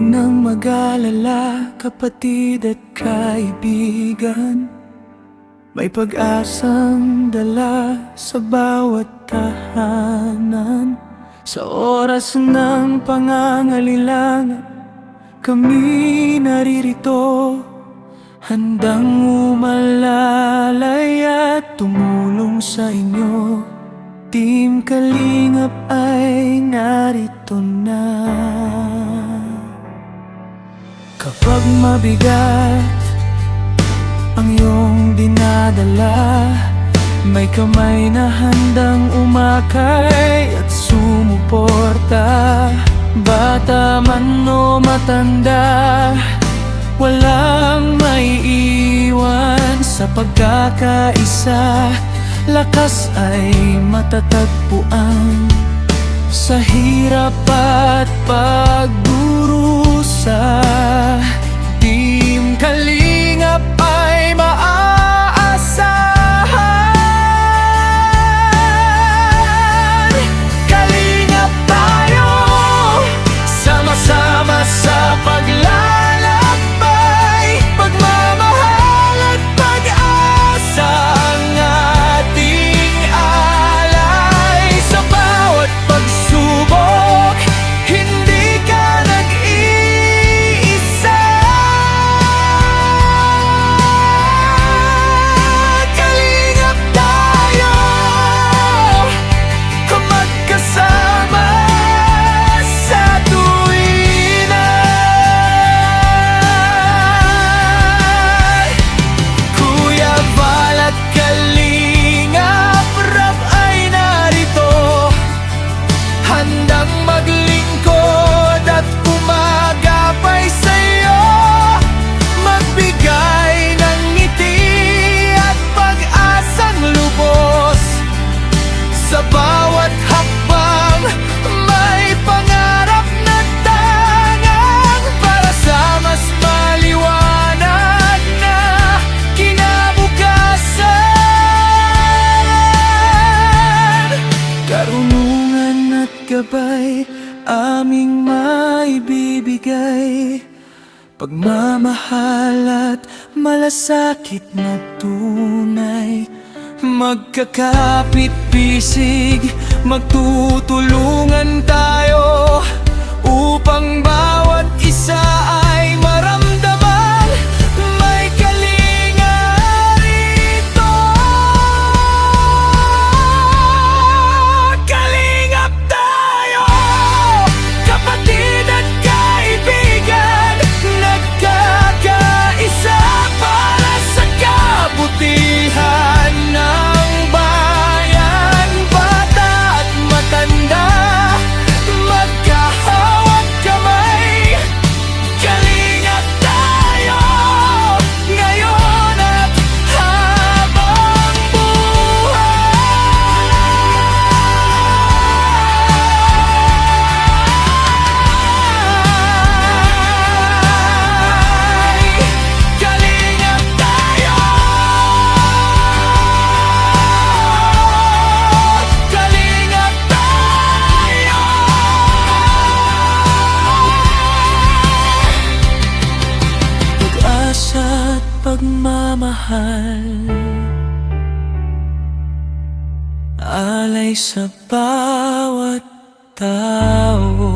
nang mag-alala, kapatid at kaibigan. May pag-asang dala sa bawat tahanan. Sa oras ng pangangailangan, kami naririto, handang umalalay at tumulong sa inyo. Team Kalingap ay narito na. Kapag mabigat ang iyong dinadala, may kamay na handang umakay at sumuporta. Bata man o matanda, walang maiiwan sa pagkakaisa. Lakas ay matatagpuan sa hirap at pagdurusa. Team Kalingap ay maaasahan. Kalingap tayo, sama-sama sa paglalakbay. Pagmamahal at pag-asa ang ating alay. Sa bawat pagsubok, hindi ka nag-iisa. Kalingap tayo, magkasama sa tuwina. Kuya Val at Kalingap Rap ay narito, handang maglingkod at umagapay sa'yo. Magbigay ng ngiti at pag-asang lubos. Sa bawat hakbang, may pangarap na tangang para sa mas maliwanag na kinabukasan. Karunungan at gabay aming maibibigay. Pagmamahal at malasakit na tunay. Magkakapit-bisig, magtutulungan tayo upang bawat isa ay maramdaman may kalinga rito. Kalingap tayo, kapatid at kaibigan, nagkakaisa para sa kabutihan ng bayan. Bata at matanda, magkahawag kamay. Kalingap tayo, ngayon at habang buhay. Kalingap tayo, kalingap tayo. Pag-asa at pagmamahal, alay sa bawat tao.